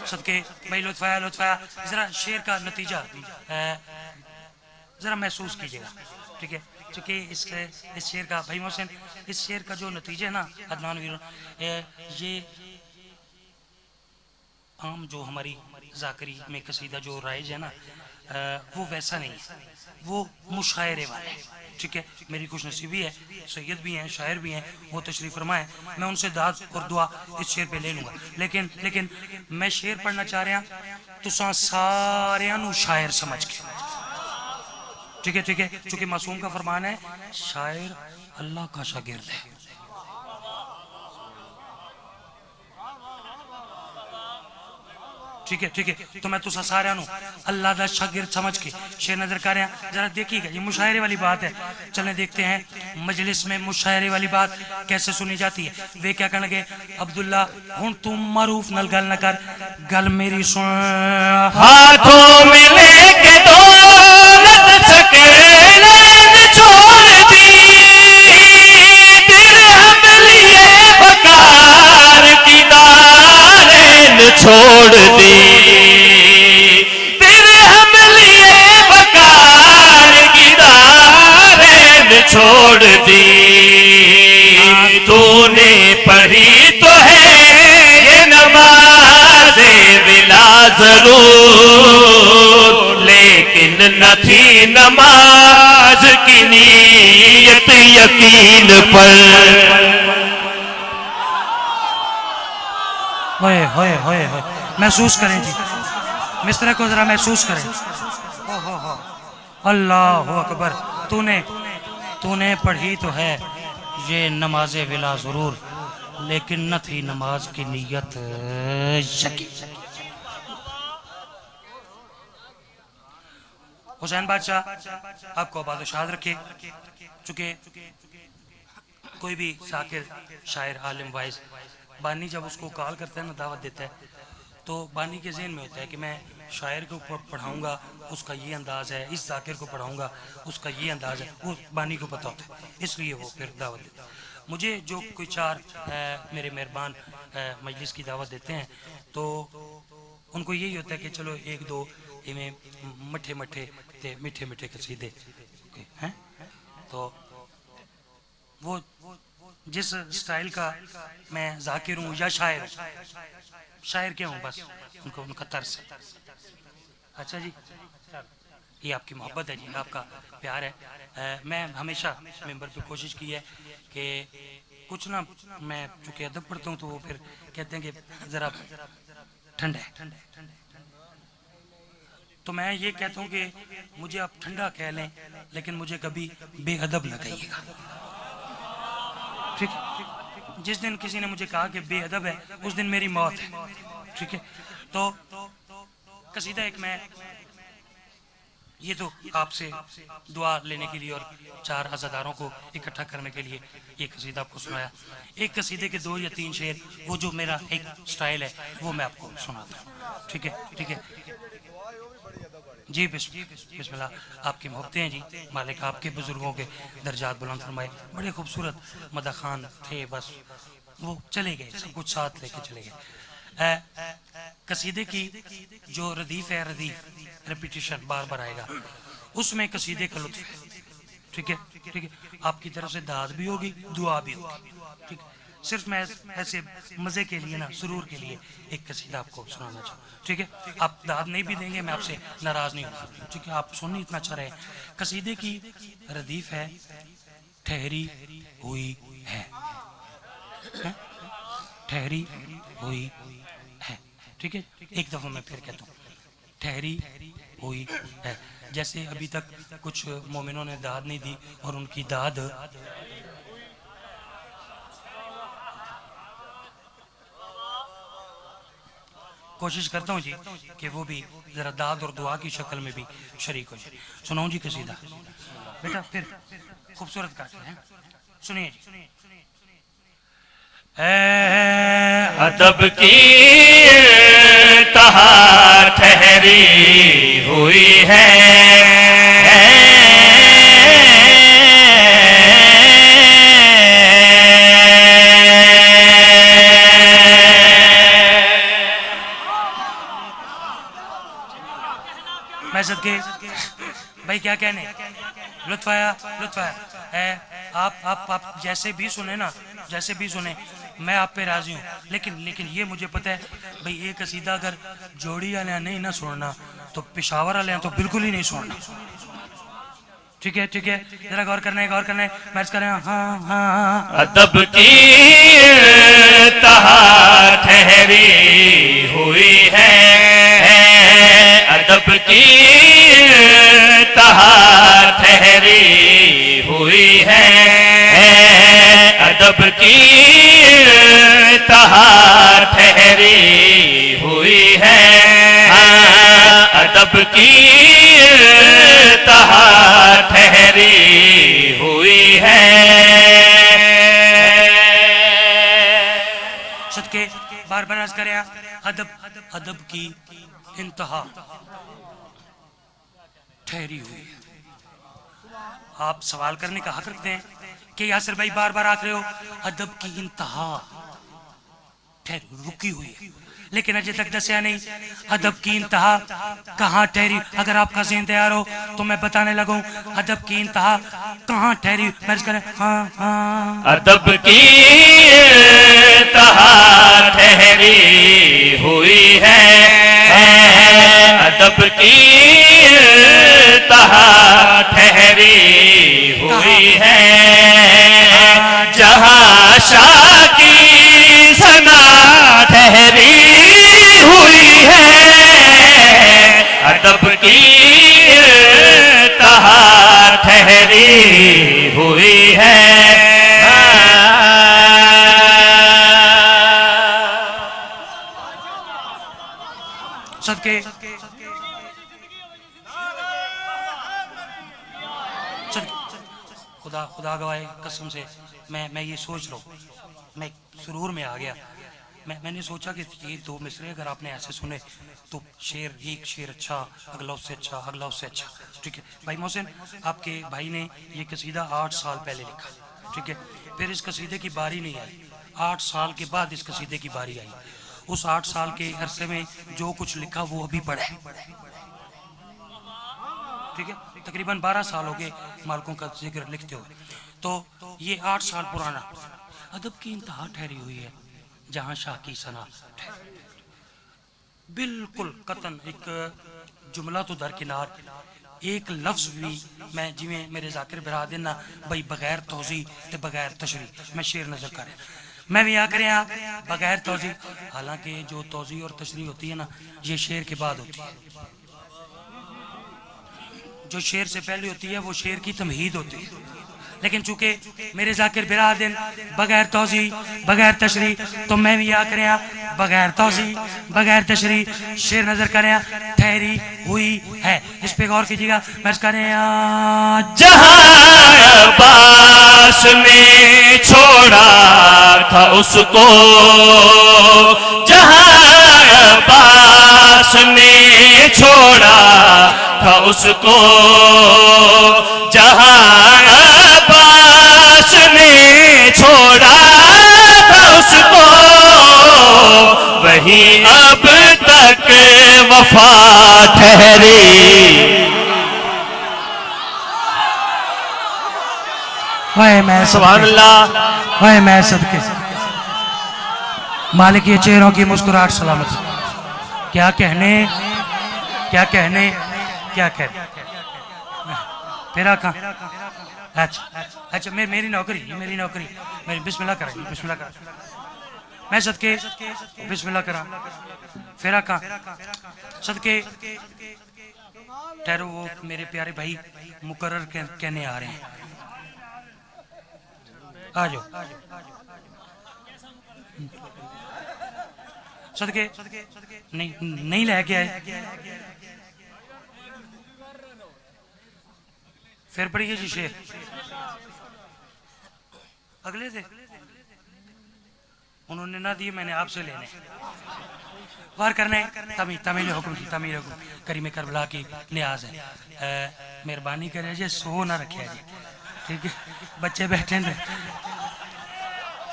सदके भाई लुत्फाया जरा शेर का नतीजा जरा महसूस कीजिएगा, ठीक है। चूँकि इस शेर का भाई मोहसिन, इस शेर का जो नतीजा है ना अदनान वीर, ये आम जो हमारी जाकरी में कसीदा जो राइज है ना वो वैसा नहीं है, वो मुशायरे वाला है, ठीक है। मेरी खुश नसीबी है, सैयद भी हैं, शायर भी हैं, वो तशरीफ़ फरमाए, मैं उनसे दाद और दुआ इस शेर पे ले लूँगा। लेकिन मैं शेर पढ़ना चाह रहा तुसां सारियां नू शायर समझ के, ठीक है। चूँकि मासूम का फरमान है शायर अल्लाह का शागिर्द है, ठीक है। तो मैं तुसा सारे अल्लाह का शागिर्द समझ के शेर नजर कर रहा, जरा देखिएगा, ये मुशायरे वाली बात है। चलें देखते हैं मजलिस में मुशायरे वाली बात कैसे सुनी जाती है। वे क्या कहने लगे, अब्दुल्ला हुन तुम मारूफ नल गल न कर, गल मेरी सुन, हाथों में लेके दौलत सकेलेन छोड़ दी, दिरहम लिए बकार की दालेन छोड़ दी, दिरहम लिए बकार की दालेन छोड़ दी। तूने पढ़ी तो है ये नमाज़े विला जरूर, लेकिन न थी नमाज की नीयत यकीन पर। होए महसूस करें जी, मिस्र को जरा महसूस करें। अल्लाह अकबर, तूने पढ़ी तो है ये नमाज़े विला जरूर, लेकिन न थी नमाज की नीयत यकीन। हुसैन बादशाह आपको बादशाह रखे। चूँकि कोई भी साकिर शायर आलिम वाइज बानी जब उसको कॉल करता है ना, दावत देता है, तो बानी के जहन में होता है कि मैं शायर को पढ़ाऊँगा, उसका ये अंदाज़ है, इस जाकिर को पढ़ाऊँगा, उसका ये अंदाज़ है, वो बानी को पता होता है, इसलिए वो फिर दावत देता है। मुझे जो कोई चार मेरे मेहरबान मजलिस की दावत देते हैं, तो उनको यही होता है कि चलो एक दो इमें मीठे कसीदे हैं। तो वो जिस स्टाइल का मैं जाकिर हूँ या शायर क्या हूँ, बस उनका तर्स है। अच्छा जी, ये आपकी मोहब्बत है जी, आपका प्यार है। मैं हमेशा मेंबर पे कोशिश की है कि कुछ ना, मैं चूँकि अदब पढ़ता हूँ तो वो फिर कहते हैं कि ज़रा ठंडा है, तो मैं ये कहता हूँ कि मुझे आप ठंडा कह लें, लेकिन मुझे कभी बेअदब न कहिएगा, ठीक है। जिस दिन किसी ने मुझे कहा कि बेअदब है, उस दिन मेरी मौत है, ठीक है। तो कसीदा एक मैं ये तो आपसे दुआ लेने के लिए और चार अज़ादारों को इकट्ठा करने के लिए ये कसीदा आपको सुनाया। एक कसीदे के 2 या 3 शेर, वो जो मेरा एक स्टाइल है, वो मैं आपको सुनाता हूँ, ठीक है जी। बिस्मिल्लाह। आपकी मोहब्बतें हैं जी, मालिक आपके बुजुर्गों के दर्जात बुलंद फरमाए। बड़े खूबसूरत मदा खान थे, बस वो चले गए, सब कुछ साथ लेके चले गए। कसीदे की जो रदीफ है, रदीफ रेपिटेशन बार बार आएगा, उसमें कसीदे का लुत्फ है, ठीक है। आपकी तरफ से दाद भी होगी, दुआ भी होगी, ठीक है। सिर्फ मैं ऐसे मज़े के लिए ना, सुरूर के लिए एक कसीदा आपको सुनाना चाहूँ, ठीक है। आप दाद नहीं भी देंगे, मैं आपसे नाराज़ नहीं हूँ, ठीक है। आप सुनने इतना अच्छा रहे। कसीदे की रदीफ है, ठहरी हुई है, ठहरी हुई है, ठीक है। एक दफ़ा मैं फिर कहता हूँ, ठहरी हुई है। जैसे अभी तक कुछ मोमिनों ने दाद नहीं दी, और उनकी दाद कोशिश करता हूँ जी कि वो भी जरा दाद और दुआ की शक्ल में भी शरीक हो जाए। सुनाऊँ जी कसीदा, बेटा फिर खूबसूरत गाते हैं, सुनिए जी। अदब की तहा ठहरी हुई है, भाई क्या कहने, लुत्फ आया, लुत्फ आया। आप जैसे भी सुने ना, जैसे भी सुने, मैं आप पे राजी हूँ। लेकिन ये मुझे पता है भाई, ये कसीदा अगर जोड़ी वाले नहीं ना सुनना तो पेशावर वाले तो बिल्कुल ही नहीं सुनना। ठीक है, ठीक है, जरा गौर करना है, गौर करना है, मैच करें। हाँ हाँ हाँ। अदब की इंतहा ठहरी हुई है, अदब की इंतहा ठहरी हुई है, अदब की इंतहा ठहरी हुई है, अदब की इंतहा ठहरी हुई है। सदके बार बार अर्ज करें, अदब अदब की इंतहा ठहरी हुई है। आप सवाल करने का हक रखते हैं कि यासिर भाई बार बार आख रहे हो अदब की इंतहा रुकी हुई है, लेकिन अजय तक दसिया नहीं अदब की इंतहा कहाँ ठहरी। अगर आपका ज़हन तैयार हो तो मैं बताने लगूं अदब की इंतहा कहाँ ठहरी। मैच करें। हाँ हाँ। अदब की इंतहा ठहरी हुई है, अदब की इंतहा ठहरी हुई है, जहाँ शाह की सना ठहरी हुई है, अदब की इंतहा ठहरी हुई है। सदके खुदा खुदा गवाए कसम से मैं ये सोच रहा हूँ, मैं सुरूर में आ गया। मैंने सोचा कि ये दो मिसरे अगर आपने ऐसे सुने तो शेर, एक शेर अच्छा, अगला उससे अच्छा, अगला उससे अच्छा। ठीक है भाई मोहसिन, आपके भाई ने ये कसीदा 8 साल पहले लिखा। ठीक है, फिर इस कसीदे की बारी नहीं आई, 8 साल के बाद इस कसीदे की बारी आई। उस 8 साल के अरसे में जो कुछ लिखा वो अभी पढ़ा है। ठीक है, तकरीबन 12 साल हो गए मालकों का जिक्र लिखते हुए। तो ये 8 साल पुराना अदब की इंतहा ठहरी हुई है, जहां शाह की सना बिल्कुल कतन। एक जुमला तो दरकिनार, एक लफ्ज भी मैं जिमें मेरे जाकिर बिरा देना भाई बगैर तोज़ी ते बगैर तशरी मैं शेर नजर कर, मैं भी यहाँ करें बगैर तोज़ी। हालांकि जो तोज़ी और तशरी होती है ना, ये शेर के बाद होती है। जो शेर से पहले होती है वो शेर की तमहीद होती है। लेकिन चूंकि मेरे जाकिर बिरादन बगैर तोज़ी बगैर तशरी, तो मैं भी यहाँ करें बगैर तोज़ी बगैर तशरी शेर नजर करें ठहरी हुई है। इस पे गौर कीजिएगा। मैं करें जहाँ अब्बास ने छोड़ा था उसको, जहाँ अब्बास ने छोड़ा था उसको, जहाँ अब्बास ने छोड़ा था उसको, वही अब तक वफा ठहरी। मैं सुभान अल्लाह। मैं सदके मालिक ये चेहरों की मुस्कुराहट सलामत। क्या कहने, क्या कहने, क्या कहने। तेरा कहाँ? अच्छा अच्छा, मेरी नौकरी, मेरी नौकरी, मेरी बिस्मिल्लाह करें, बिस्मिल्लाह करें। मैं सदके बिस्मिल्लाह करा। फेरा कहाँ? सदके ठहरो, वो मेरे प्यारे भाई मुकर्रर कहने आ रहे हैं। आ जाओ सदके। नहीं लेके आए, फिर पढ़िए जी शेर। अगले थे उन्होंने ना दिए, मैंने आपसे लेने। वार करने तमील हुक्म की, तमील हुक्म करीम करबला की न्याज है। मेहरबानी करे जी, सो ना रखे जी। ठीक है, बच्चे बैठे हैं।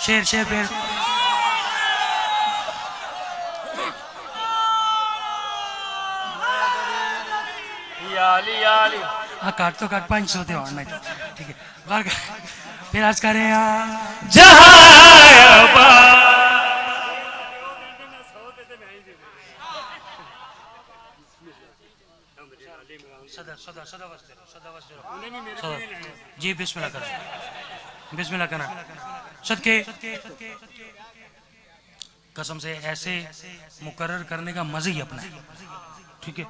शेर शेर फिर हाँ काट तो काट 500 थे और नहीं तो ठीक है गौर कर फिर आज करें जहां जी बिस्मिल्लाह कर बिस्मिल्लाह करना सदके कसम से ऐसे मुकर्रर करने का मजा ही अपना है ठीक है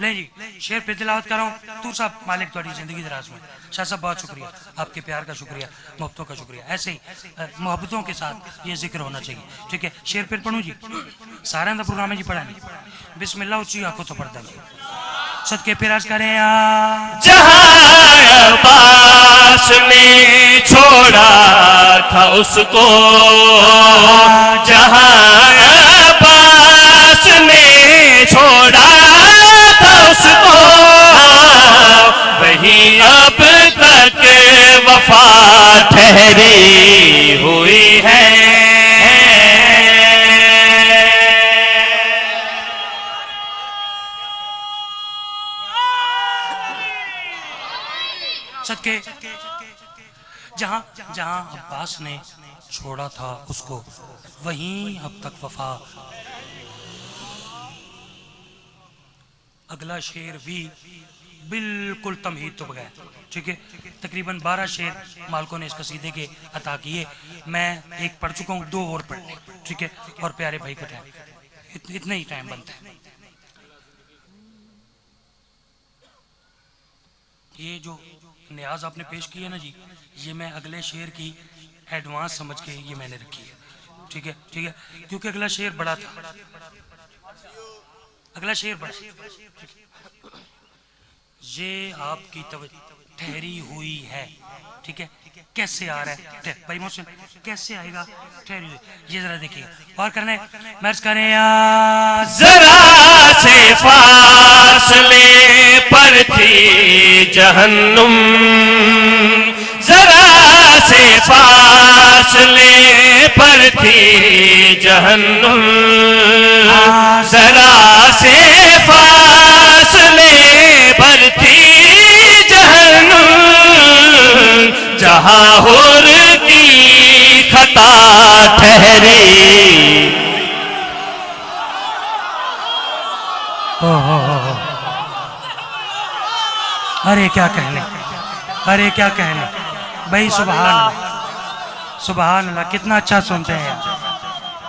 ले जी शेर पे तिलावत कर रहा हूँ तू साहब मालिक थोड़ी जिंदगी दराज में शाह साहब बहुत शुक्रिया आपके प्यार का शुक्रिया मोहब्बतों का शुक्रिया ऐसे ही मोहब्बतों के साथ ये जिक्र होना चाहिए ठीक है शेर फिर पढ़ूँ जी सारे का प्रोग्राम है जी पढ़ा नहीं बिस्मिल्लाह उच्ची आंखों तो पढ़ देंगे सदके फिर आज करें जहां अब्बास ने छोड़ा था उसको जहां अब्बास ने छोड़ा था उसको वही अब तक वफा ठहरी हुई है सदके जहां जहां अब्बास ने छोड़ा था उसको वहीं अब तक वफा अगला शेर भी बिल्कुल तमहीद तो बगैर ठीक है तकरीबन 12 शेर मालकों ने इस कसीदे के अता किए मैं एक पढ़ चुका हूँ 2 और पढ़ने ठीक है और प्यारे भाई को टाइम इतना ही टाइम बनता है ये जो न्याज आपने पेश किया ना जी ये मैं अगले शेर की एडवांस समझ के ये मैंने रखी है ठीक है क्योंकि अगला शेर बड़ा था अगला शेर बड़ा ये आपकी ठहरी हुई है ठीक है कैसे आ रहा है भाई मोहसिन कैसे आएगा ठहरी हुई ये जरा देखिए और करने मर्ज करें जरा से फासले पर थी जहन्नुम जरा से फासले पर थी जहन्नुम जरा से फासले पर थी जहन्नुम जहां हुर की खता ठहरी अरे क्या कहने भाई सुभान अल्लाह कितना अच्छा सुनते हैं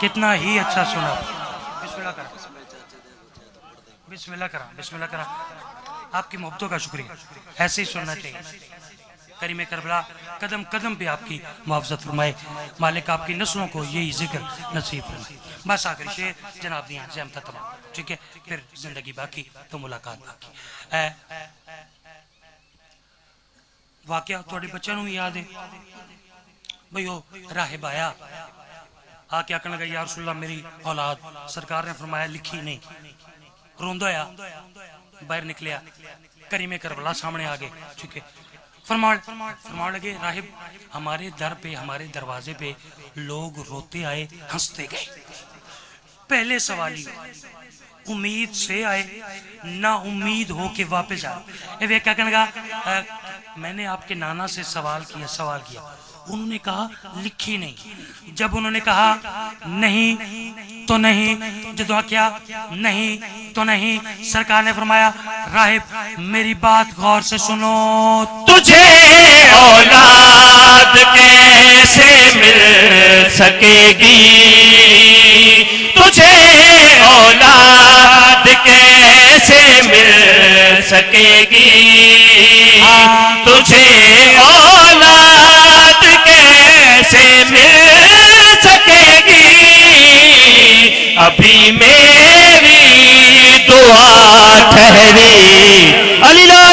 कितना ही अच्छा सुना बिस्मिल्लाह करा आपकी मोहब्बतों का शुक्रिया ऐसे ही सुनना चाहिए करीम करबला कदम कदम पे आपकी मुआवजत फरमाए मालिक आपकी नस्लों को यही जिक्र नसीब फरमाए बस आखिरी शेर जनाब दिया जहमत तमाम ठीक है फिर जिंदगी बाकी तो मुलाकात बाकी वाकया थोड़े बच्चों को याद है भाई वो राहिब आया आके आखन लगा या रसूलल्लाह मेरी औलाद सरकार ने फरमाया लिखी नहीं रोंदा आया बाहर निकलिया करीम करबला सामने आ गए ठीक है फरमान लगे राहिब हमारे दर पे हमारे दरवाजे पे लोग रोते आए हंसते गए पहले सवाल ही उम्मीद से आए ना उम्मीद हो के वापस आए वे क्या कहने लगा मैंने आपके नाना से सवाल किया उन्होंने कहा लिखी नहीं जब उन्होंने कहा नहीं तो नहीं जब क्या नहीं तो नहीं सरकार ने फरमाया राहिब मेरी बात गौर से सुनो तुझे औलाद कैसे मिल सकेगी तुझे औलाद कैसे मिल सकेगी तुझे औलाद कैसे मिल सकेगी अभी मेरी दुआ ठहरी अल्लाह